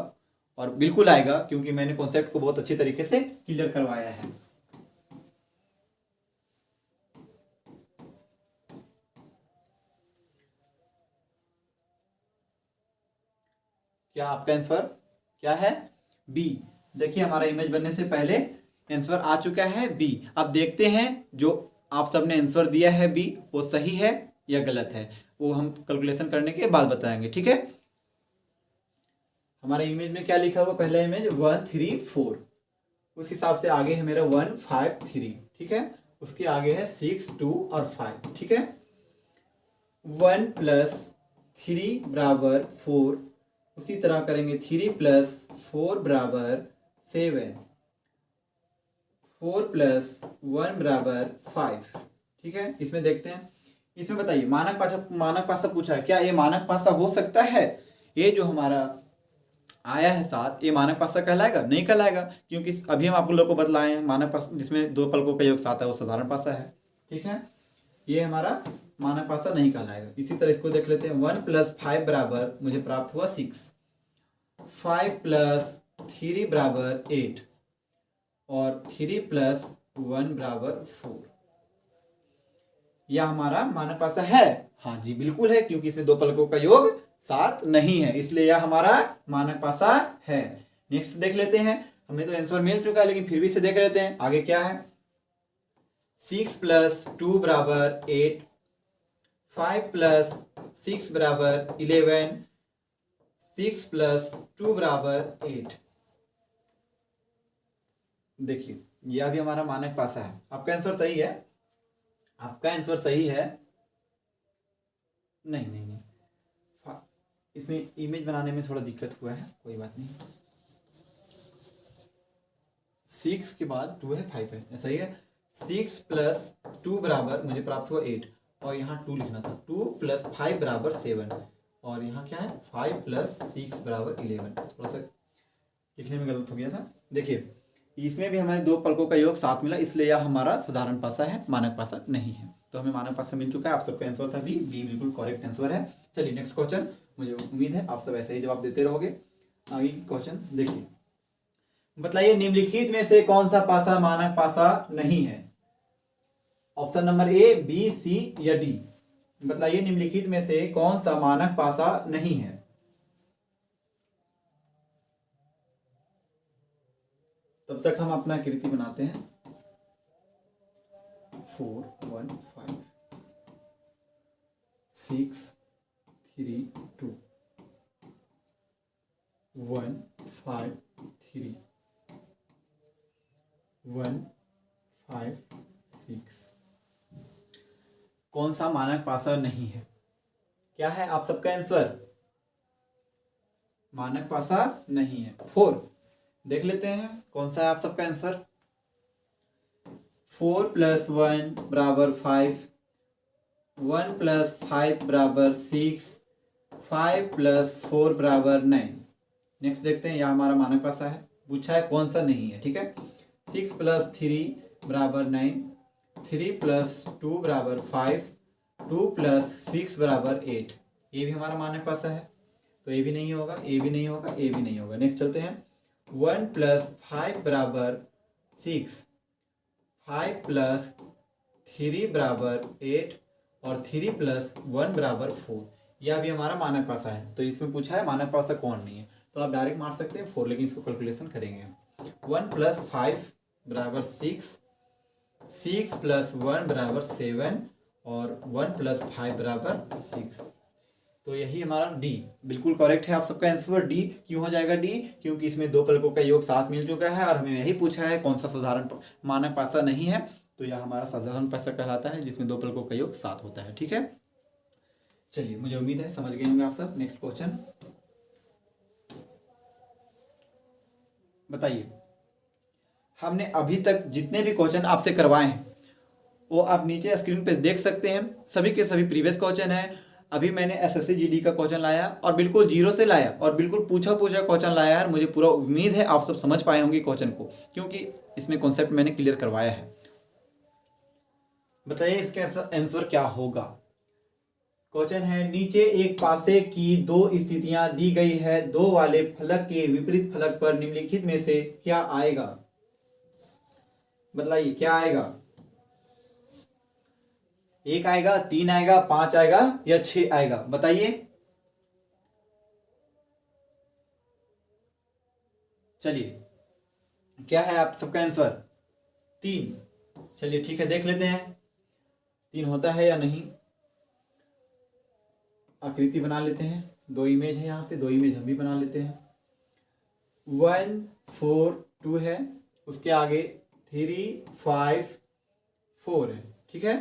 और बिल्कुल आएगा क्योंकि मैंने कॉन्सेप्ट को बहुत अच्छी तरीके से क्लियर करवाया है। क्या आपका आंसर क्या है? बी। देखिए हमारा इमेज बनने से पहले आंसर आ चुका है बी। अब देखते हैं जो आप सबने आंसर दिया है बी, वो सही है या गलत है, वो हम कैलकुलेशन करने के बाद बताएंगे, ठीक है। हमारे इमेज में क्या लिखा हुआ, पहला इमेज 1 3 4, उस हिसाब से आगे है मेरा 1 5 3, ठीक है। उसके आगे है 6 2 और 5, ठीक है। 1 प्लस 3 बराबर 4, उसी तरह करेंगे 3 प्लस 4 बराबर 7, 4 प्लस 1 बराबर 5, ठीक है। इसमें देखते हैं, इसमें बताइए मानक पासा पूछा है, क्या ये मानक पासा हो सकता है? ये जो हमारा आया है 7, ये मानक पासा कहलाएगा? नहीं कहलाएगा, क्योंकि अभी हम आप लोग को बतलाए हैं मानक पासा जिसमें 2 पलकों का योग 7 है वो साधारण पासा है, ठीक है। ये हमारा मानक पासा नहीं कहलाएगा। इसी तरह इसको देख लेते हैं, 1 प्लस 5 बराबर मुझे प्राप्त हुआ 6, 5 प्लस 3 बराबर 8 और 3 प्लस 1 बराबर 4। यह हमारा मानक पासा है? हाँ जी बिल्कुल है, क्योंकि इसमें 2 पलकों का योग 7 नहीं है, इसलिए यह हमारा मानक पासा है। नेक्स्ट देख लेते हैं, हमें तो आंसर मिल चुका है लेकिन फिर भी से देख लेते हैं आगे क्या है। 6 प्लस 2 बराबर 8, 5 प्लस 6 बराबर 11, 6 प्लस 2 बराबर 8। देखिए यह भी हमारा मानक पासा है। आपका आंसर सही है? आपका आंसर सही है? नहीं नहीं नहीं, इसमें इमेज बनाने में थोड़ा दिक्कत हुआ है, कोई बात नहीं। 6 के बाद 2 है, 5 है, सही है। 6 प्लस 2 बराबर मुझे प्राप्त हुआ 8 और यहाँ 2 लिखना था। 2 प्लस 5 बराबर 7 और यहाँ क्या है 5 प्लस 6 बराबर 11। थोड़ा सा लिखने में गलत हो गया था। देखिए इसमें भी हमें 2 पलकों का योग 7 मिला, इसलिए यह हमारा साधारण पासा है, मानक पासा नहीं है। तो हमें मानक पासा मिल चुका है। आप सबका आंसर था बी बिल्कुल करेक्ट आंसर है। चलिए नेक्स्ट क्वेश्चन, मुझे उम्मीद है आप सब ऐसे ही जवाब देते रहोगे। आगे क्वेश्चन देखिए, बताइए निम्नलिखित में से कौन सा पासा मानक पासा नहीं है? ऑप्शन नंबर ए, बी, सी या डी। बताइए निम्नलिखित में से कौन सा मानक पासा नहीं है? तब तक हम अपना कृति बनाते हैं। 4 1 5 6 3 2 1 5 3 1 5 6। कौन सा मानक पासा नहीं है? क्या है आप सबका आंसर? मानक पासा नहीं है 4। देख लेते हैं कौन सा है आप सबका आंसर। 4 प्लस 1 बराबर 5, 1 प्लस 5 बराबर 6, 5 प्लस 4 बराबर 9। नेक्स्ट देखते हैं, यह हमारा मानक पासा है, पूछा है कौन सा नहीं है, ठीक है। 6 प्लस 3 बराबर 9, 3 प्लस 2 बराबर 5, 2 प्लस 6 बराबर 8। ये भी हमारा मानक पासा है, तो ये भी नहीं होगा, ये भी नहीं होगा, ये भी नहीं होगा। नेक्स्ट चलते हैं, 1 प्लस 5 बराबर 6, 5 प्लस 3 बराबर 8 और 3 प्लस 1 बराबर 4। यह भी हमारा मानक पासा है। तो इसमें पूछा है मानक पासा कौन नहीं है, तो आप डायरेक्ट मार सकते हैं 4, लेकिन इसको कैलकुलेशन करेंगे। 1 प्लस 5 बराबर 6, 6 प्लस 1 बराबर 7 और 1 प्लस 5 बराबर 6। तो यही हमारा डी बिल्कुल करेक्ट है। आप सबका आंसर डी। क्यों हो जाएगा डी? क्योंकि इसमें 2 पलकों का योग 7 मिल चुका है और हमें यही पूछा है कौन सा साधारण मानक पासा नहीं है, तो यह हमारा साधारण पासा कहलाता है जिसमें 2 पलकों का योग 7 होता है, ठीक है। चलिए मुझे उम्मीद है समझ गए होंगे आप सब। नेक्स्ट क्वेश्चन बताइए, हमने अभी तक जितने भी क्वेश्चन आपसे करवाए हैं वो आप नीचे स्क्रीन पे देख सकते हैं। सभी के सभी प्रीवियस क्वेश्चन हैं। अभी मैंने एसएससी जीडी का क्वेश्चन लाया और बिल्कुल जीरो से लाया और बिल्कुल पूछा क्वेश्चन लाया है। मुझे पूरा उम्मीद है आप सब समझ पाए होंगे क्वेश्चन को, क्योंकि इसमें कॉन्सेप्ट मैंने क्लियर करवाया है। बताइए इसका आंसर क्या होगा। क्वेश्चन है, नीचे एक पासे की 2 स्थितियां दी गई है, 2 वाले फलक के विपरीत फलक पर निम्नलिखित में से क्या आएगा? बताइए क्या आएगा? 1 आएगा, 3 आएगा, 5 आएगा या 6 आएगा? बताइए। चलिए क्या है आप सबका आंसर? 3। चलिए ठीक है, देख लेते हैं। 3 होता है या नहीं। आकृति बना लेते हैं, 2 इमेज है यहाँ पे, 2 इमेज हम भी बना लेते हैं। 1 4 2 है, उसके आगे 3 5 4 है, ठीक है।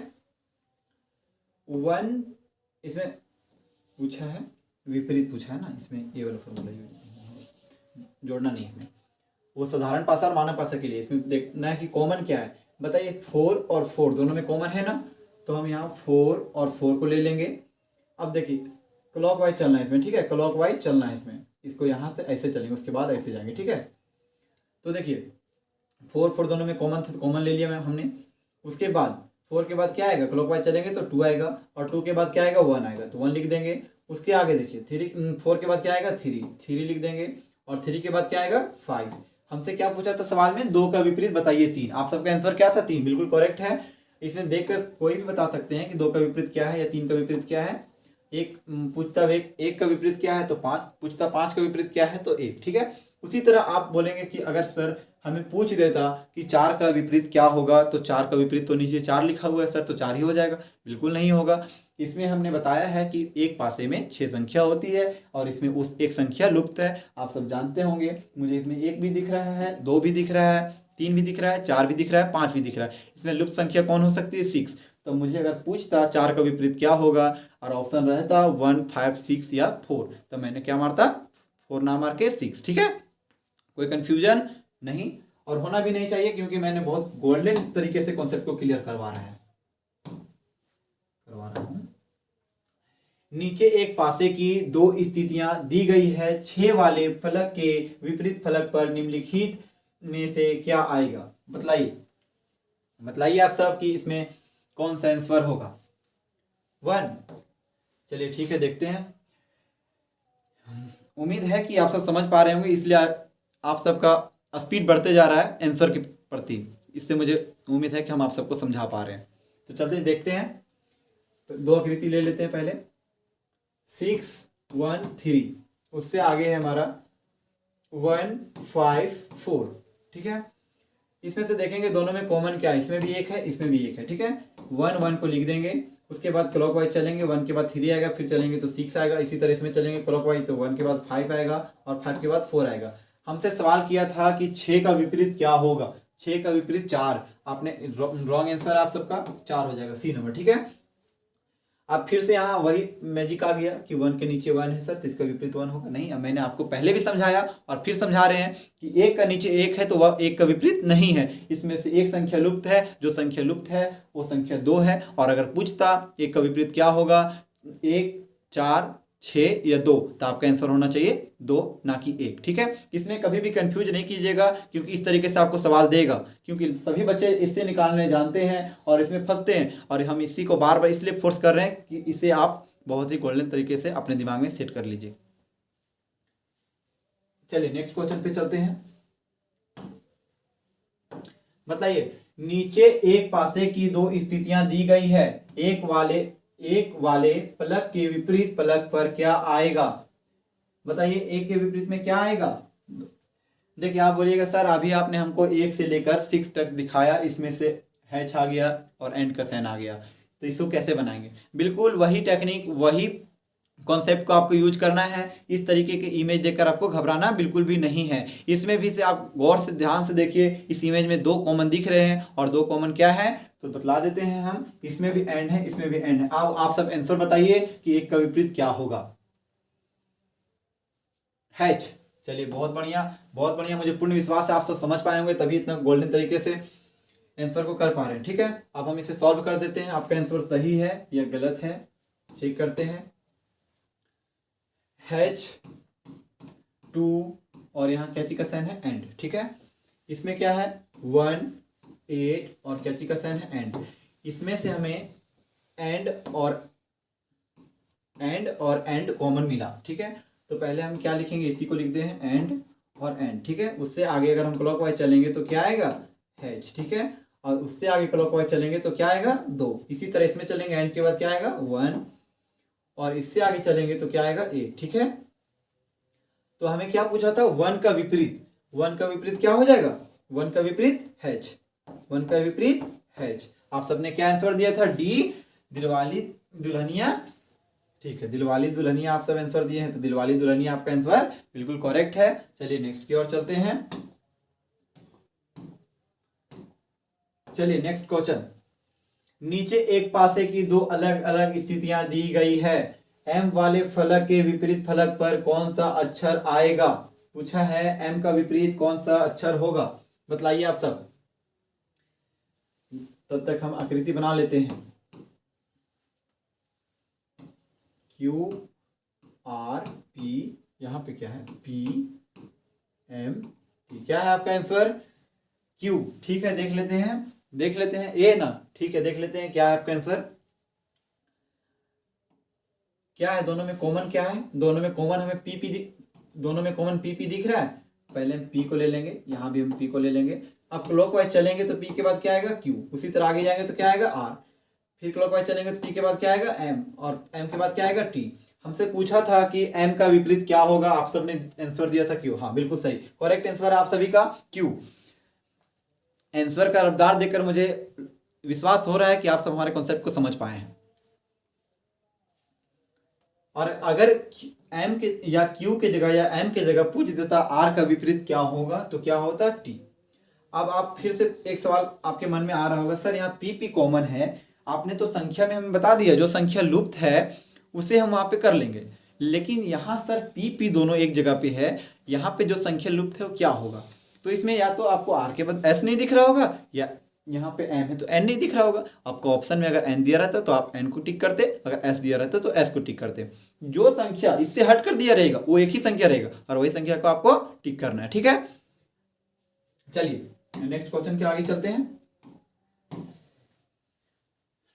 1 इसमें पूछा है, विपरीत पूछा है ना, इसमें ये वाला फॉर्मूला जोड़ना नहीं इसमें, वो साधारण पासा और मानक पासा के लिए। इसमें देखना है कि कॉमन क्या है, बताइए। 4 और 4 दोनों में कॉमन है ना, तो हम यहाँ 4 और 4 को ले लेंगे। अब देखिए क्लॉकवाइज चलना है इसमें, ठीक है, क्लॉकवाइज चलना है इसमें, इसको यहाँ से ऐसे चलेंगे, उसके बाद ऐसे जाएंगे, ठीक है। तो देखिए 4 4 दोनों में कॉमन था, तो कॉमन ले लिया मैम हमने। उसके बाद 4 के बाद क्या आएगा, क्लॉकवाइज चलेंगे तो 2 आएगा, और 2 के बाद क्या आएगा, 1 आएगा, तो 1 लिख देंगे। उसके आगे देखिए 4 के बाद क्या आएगा, 3 लिख देंगे, और 3 के बाद क्या आएगा, 5। हमसे क्या पूछा था सवाल में, 2 का विपरीत बताइए 3। आप सबका आंसर क्या था, 3, बिल्कुल करेक्ट है। इसमें देखकर कोई भी बता सकते हैं कि 2 का विपरीत क्या है या 3 का विपरीत क्या है। एक पूछता 1 का विपरीत क्या है तो 5, पूछता 5 का विपरीत क्या है तो 1, ठीक है। उसी तरह आप बोलेंगे कि अगर सर हमें पूछ देता कि 4 का विपरीत क्या होगा, तो 4 का विपरीत तो नीचे 4 लिखा हुआ है सर, तो 4 ही हो जाएगा। बिल्कुल नहीं होगा। इसमें हमने बताया है कि एक पासे में 6 संख्या होती है, और इसमें उस एक संख्या लुप्त है, आप सब जानते होंगे। मुझे इसमें 1 भी दिख रहा है, 2 भी दिख रहा है, 3 भी दिख रहा है, 4 भी दिख रहा है, 5 भी दिख रहा है। इसमें लुप्त संख्या कौन हो सकती है, 6। तो मुझे अगर पूछता 4 का विपरीत क्या होगा और ऑप्शन रहता 1 5 6 या 4, तो मैंने क्या मारता, 4 ना मार के 6, ठीक है। कोई कंफ्यूजन नहीं, और होना भी नहीं चाहिए, क्योंकि मैंने बहुत गोल्डन तरीके से कॉन्सेप्ट को क्लियर करवा रहा हूं। नीचे एक पासे की 2 स्थितियां दी गई है, 6 वाले फलक के विपरीत फलक पर निम्नलिखित में से क्या आएगा, बताइए आप सब कि इसमें कौन सा आंसर होगा। 1, चलिए ठीक है, देखते हैं। उम्मीद है कि आप सब समझ पा रहे होंगे, इसलिए आप सबका स्पीड बढ़ते जा रहा है आंसर के प्रति। इससे मुझे उम्मीद है कि हम आप सबको समझा पा रहे हैं। तो चलते देखते हैं, 2 आकृति ले लेते हैं पहले। 6 1 3, उससे आगे है हमारा 1 5 4, ठीक है। इसमें से देखेंगे दोनों में कॉमन क्या है, इसमें भी 1 है, इसमें भी 1 है, ठीक है। 1 1 को लिख देंगे, उसके बाद क्लॉकवाइज चलेंगे, 1 के बाद 3 आएगा, फिर चलेंगे तो 6 आएगा। इसी तरह इसमें चलेंगे क्लॉकवाइज तो 1 के बाद 5 आएगा, और 5 के बाद 4 आएगा। हमसे सवाल किया था कि 6 का विपरीत क्या होगा, 6 का विपरीत 4। आपने रॉन्ग आंसर, आप सबका 4 हो जाएगा, सी नंबर, ठीक है। अब फिर से यहाँ वही मैजिक आ गया कि 1 के नीचे 1 है सर, तो इसका विपरीत 1 होगा। नहीं, अब मैंने आपको पहले भी समझाया और फिर समझा रहे हैं कि 1 का नीचे 1 है तो वह 1 का विपरीत नहीं है। इसमें से एक संख्या लुप्त है, जो संख्या लुप्त है वो संख्या 2 है। और अगर पूछता 1 का विपरीत क्या होगा, 1 4 6 या 2, तो आपका आंसर होना चाहिए 2, ना कि 1, ठीक है। इसमें कभी भी कंफ्यूज नहीं कीजिएगा, क्योंकि इस तरीके से आपको सवाल देगा, क्योंकि सभी बच्चे इससे निकालने जानते हैं और इसमें फंसते हैं, और हम इसी को बार बार इसलिए फोर्स कर रहे हैं कि इसे आप बहुत ही गोल्डन तरीके से अपने दिमाग में सेट कर लीजिए। चलिए नेक्स्ट क्वेश्चन पे चलते हैं। बताइए, नीचे एक पासे की 2 स्थितियां दी गई है, एक वाले फलक के विपरीत फलक पर क्या आएगा, बताइए। 1 के विपरीत में क्या आएगा। देखिए आप बोलिएगा सर अभी आपने हमको 1 से लेकर 6 तक दिखाया, इसमें से हैच आ गया और एंड का साइन आ गया, तो इसको कैसे बनाएंगे। बिल्कुल वही टेक्निक, वही कॉन्सेप्ट को आपको यूज करना है। इस तरीके के इमेज देखकर आपको घबराना बिल्कुल भी नहीं है। इसमें भी से आप गौर से ध्यान से देखिए, इस इमेज में 2 कॉमन दिख रहे हैं, और 2 कॉमन क्या है तो बतला देते हैं हम। इसमें भी एंड है, इसमें भी एंड है। अब आप सब आंसर बताइए कि 1 का विपरीत क्या होगा, हैच। चलिए बहुत बढ़िया, बहुत बढ़िया। मुझे पूर्ण विश्वास है आप सब समझ पाए होंगे, तभी इतना गोल्डन तरीके से आंसर को कर पा रहे हैं, ठीक है। अब हम इसे सॉल्व कर देते हैं, आपका आंसर सही है या गलत है चेक करते हैं। H2 और यहाँ क्या चीज का साइन है, एंड, ठीक है। इसमें क्या है 1 8 और क्या चीज का साइन है, एंड। इसमें से हमें एंड और एंड कॉमन मिला, ठीक है। तो पहले हम क्या लिखेंगे, इसी को लिखते हैं एंड और एंड, ठीक है। उससे आगे अगर हम क्लॉकवाइज चलेंगे तो क्या आएगा, हैच, ठीक है। और उससे आगे क्लॉकवाइज चलेंगे तो क्या आएगा, 2। इसी तरह इसमें चलेंगे, एंड के बाद क्या आएगा 1, और इससे आगे चलेंगे तो क्या आएगा 8, ठीक है। तो हमें क्या पूछा था, 1 का विपरीत। 1 का विपरीत क्या हो जाएगा, 1 का विपरीत हैच, 1 का विपरीत हैच। आप सबने क्या आंसर दिया था, डी। दिलवाली दुल्हनिया, ठीक है, दिलवाली दुल्हनिया आप सब आंसर दिए हैं, तो दिलवाली दुल्हनिया आपका आंसर बिल्कुल करेक्ट है। चलिए नेक्स्ट की ओर चलते हैं। चलिए नेक्स्ट क्वेश्चन, नीचे एक पासे की दो अलग अलग स्थितियां दी गई है, एम वाले फलक के विपरीत फलक पर कौन सा अक्षर आएगा। पूछा है एम का विपरीत कौन सा अक्षर होगा, बतलाइए आप सब। तब तक हम आकृति बना लेते हैं। क्यू आर पी, यहां पे क्या है, पी एम टी, क्या है आपका आंसर, क्यू। ठीक है, देख लेते हैं, देख लेते हैं ए ना, ठीक है, देख लेते हैं क्या है आपका आंसर, क्या है, दोनों में कॉमन क्या है, दोनों में कॉमन हमें दोनों में कॉमन पी दिख रहा है। पहले हम पी को ले लेंगे, यहां भी हम पी को ले लेंगे। अब क्लॉकवाइज चलेंगे तो पी के बाद क्या आएगा, क्यू। उसी तरह आगे जाएंगे तो क्या आएगा, आर। फिर क्लॉकवाइज चलेंगे तो टी के बाद क्या आएगा, एम, और एम के बाद क्या आएगा, टी। हमसे पूछा था कि एम का विपरीत क्या होगा, आप सबने आंसर दिया था क्यू। हाँ बिल्कुल सही, करेक्ट आंसर है आप सभी का क्यू। आंसर का रफ्तार देखकर मुझे विश्वास हो रहा है कि आप सब हमारे कॉन्सेप्ट को समझ पाए हैं। और अगर एम के या क्यू के जगह या एम के जगह पूछ देता आर का विपरीत क्या होगा, तो क्या होता, टी। अब आप फिर से एक सवाल आपके मन में आ रहा होगा, सर यहाँ पी कॉमन है, आपने तो संख्या में हमें बता दिया, जो संख्या लुप्त है उसे हम वहां पे कर लेंगे, लेकिन यहाँ सर पी दोनों एक जगह पे है, यहाँ पे जो संख्या लुप्त है वो क्या होगा। तो इसमें या तो आपको आर के बाद एस नहीं दिख रहा होगा, या यहाँ पे एम है तो एन नहीं दिख रहा होगा। आपको ऑप्शन में अगर एन दिया रहता तो आप एन को टिक करते, अगर एस दिया रहता तो एस को टिक करते। जो संख्या इससे हट कर दिया रहेगा वो एक ही संख्या रहेगा, और वही संख्या को आपको टिक करना है, ठीक है। चलिए नेक्स्ट क्वेश्चन के आगे चलते हैं।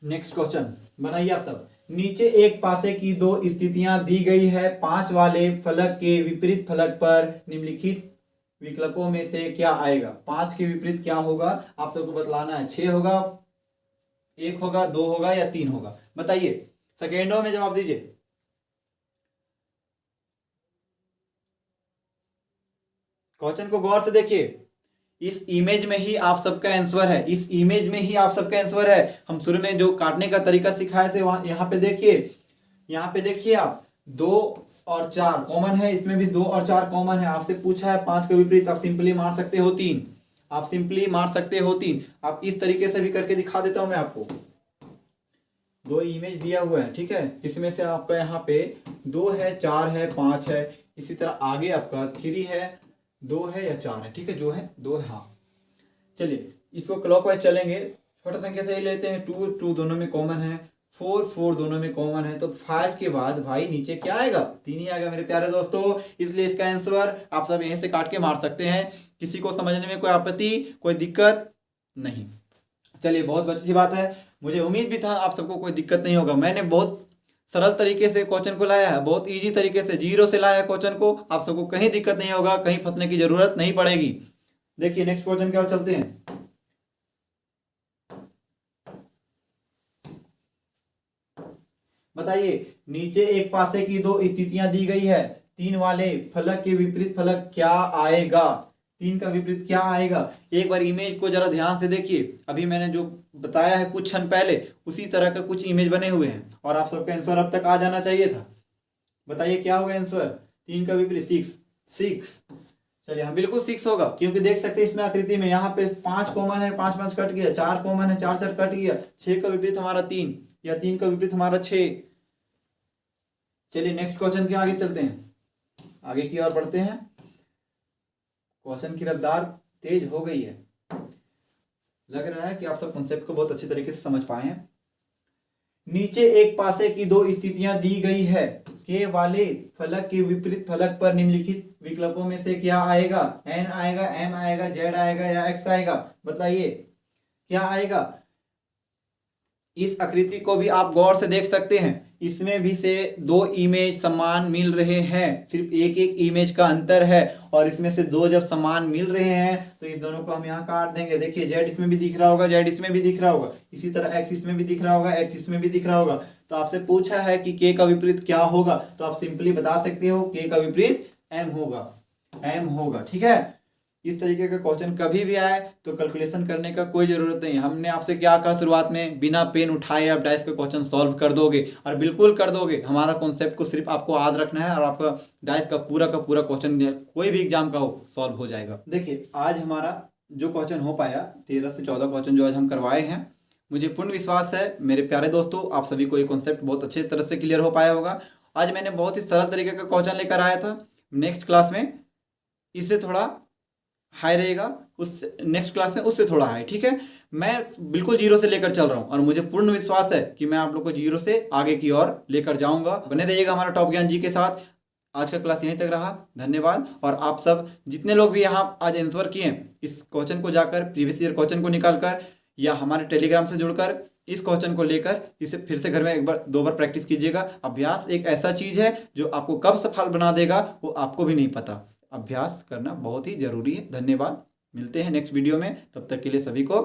नेक्स्ट क्वेश्चन बनाइए आप सब। नीचे एक पासे की दो स्थितियां दी गई है, 5 वाले फलक के विपरीत फलक पर निम्नलिखित विकल्पों में से क्या आएगा। 5 के विपरीत क्या होगा आप सबको बतलाना है। 6 होगा, 1 होगा, 2 होगा या 3 होगा, बताइए, सेकेंडों में जवाब दीजिए। क्वेश्चन को गौर से देखिए, इस इमेज में ही आप सबका आंसर है, इस इमेज में ही आप सबका आंसर है। हम शुरू में जो काटने का तरीका सिखाए थे वहां, यहाँ पे देखिए, यहाँ पे देखिए आप, 2 और 4 कॉमन है, इसमें भी 2 और 4 कॉमन है। आपसे पूछा है 5 के विपरीत, आप सिंपली मार सकते हो 3, आप सिंपली मार सकते हो 3। आप इस तरीके से भी करके दिखा देता हूं मैं आपको। 2 इमेज दिया हुआ है, ठीक है, इसमें से आपका यहाँ पे 2 है, 4 है, 5 है, इसी तरह आगे आपका 3 है, 2 है या 4 है, ठीक है, जो है 2 है। हाँ चलिए इसको क्लॉकवाइज चलेंगे, छोटा संख्या से ही लेते हैं। 2 दोनों में कॉमन है, 4 दोनों में कॉमन है, तो 5 के बाद भाई नीचे क्या आएगा, 3 ही आएगा मेरे प्यारे दोस्तों। इसलिए इसका आंसर आप सब यहीं से काट के मार सकते हैं। किसी को समझने में कोई आपत्ति, कोई दिक्कत नहीं। चलिए बहुत अच्छी बात है, मुझे उम्मीद भी था आप सबको कोई दिक्कत नहीं होगा। मैंने बहुत सरल तरीके से क्वेश्चन को लाया है, बहुत इजी तरीके से, जीरो से लाया है क्वेश्चन को। आप सबको कहीं दिक्कत नहीं होगा, कहीं फंसने की जरूरत नहीं पड़ेगी। देखिए नेक्स्ट क्वेश्चन की ओर चलते हैं। बताइए, नीचे एक पासे की 2 स्थितियां दी गई है, 3 वाले फलक के विपरीत फलक क्या आएगा। 3 का विपरीत क्या आएगा, एक बार इमेज को जरा ध्यान से देखिए। अभी मैंने जो बताया है कुछ क्षण पहले, उसी तरह का कुछ इमेज बने हुए हैं, और आप सबका आंसर अब तक आ जाना चाहिए था। बताइए क्या होगा आंसर, 3 का विपरीत 6। चलिए हाँ बिल्कुल 6 होगा, क्योंकि देख सकते हैं इसमें आकृति में यहाँ पे 5 कॉमन है, 5 कट गया, 4 कॉमन है, 4 कट गया, 6 का विपरीत हमारा 3, या 3 का विपरीत हमारा 6। चलिए नेक्स्ट क्वेश्चन के आगे चलते हैं, आगे की ओर बढ़ते हैं। क्वेश्चन की रफ्तार तेज हो गई है, लग रहा है कि आप सब कॉन्सेप्ट को बहुत अच्छे तरीके से समझ पाए हैं। नीचे एक पासे की 2 स्थितियां दी गई है, के वाले फलक के विपरीत फलक पर निम्नलिखित विकल्पों में से क्या आएगा। एन आएगा, एम आएगा, जेड आएगा या एक्स आएगा, बताइए क्या आएगा। इस आकृति को भी आप गौर से देख सकते हैं, इसमें भी से 2 इमेज समान मिल रहे हैं, सिर्फ एक इमेज का अंतर है, और इसमें से 2 जब समान मिल रहे हैं तो इस दोनों को हम यहाँ काट देंगे। देखिए जेड इसमें भी दिख रहा होगा, जेड इसमें भी दिख रहा होगा, इसी तरह एक्स इसमें भी दिख रहा होगा, एक्स इसमें भी दिख रहा होगा। तो आपसे पूछा है कि के का विपरीत क्या होगा, तो आप सिंपली बता सकते हो के का विपरीत एम होगा, एम होगा, ठीक है। इस तरीके का क्वेश्चन कभी भी आए तो कैलकुलेशन करने का कोई ज़रूरत नहीं। हमने आपसे क्या कहा शुरुआत में, बिना पेन उठाए आप डाइस का क्वेश्चन सॉल्व कर दोगे, और बिल्कुल कर दोगे। हमारा कॉन्सेप्ट को सिर्फ आपको याद रखना है और आपका डाइस का पूरा क्वेश्चन कोई भी एग्जाम का हो सॉल्व हो जाएगा। देखिए आज हमारा जो क्वेश्चन हो पाया 13 से 14 क्वेश्चन जो आज हम करवाए हैं, मुझे पूर्ण विश्वास है मेरे प्यारे दोस्तों आप सभी को ये कॉन्सेप्ट बहुत अच्छे तरह से क्लियर हो पाया होगा। आज मैंने बहुत ही सरल तरीके का क्वेश्चन लेकर आया था। नेक्स्ट क्लास में इससे थोड़ा हाई रहेगा, उस नेक्स्ट क्लास में उससे थोड़ा हाई, ठीक है। मैं बिल्कुल जीरो से लेकर चल रहा हूँ और मुझे पूर्ण विश्वास है कि मैं आप लोग को जीरो से आगे की ओर लेकर जाऊंगा। बने रहिएगा हमारा टॉप ज्ञान जी के साथ। आज का क्लास यहीं तक रहा, धन्यवाद। और आप सब जितने लोग भी यहाँ आज आंसर किए इस क्वेश्चन को जाकर प्रीवियस ईयर क्वेश्चन को निकाल कर या हमारे टेलीग्राम से जुड़कर इस क्वेश्चन को लेकर इसे फिर से घर में एक बार 2 बार प्रैक्टिस कीजिएगा। अभ्यास एक ऐसा चीज है जो आपको कब सफल बना देगा वो आपको भी नहीं पता। अभ्यास करना बहुत ही जरूरी है। धन्यवाद, मिलते हैं नेक्स्ट वीडियो में, तब तक के लिए सभी को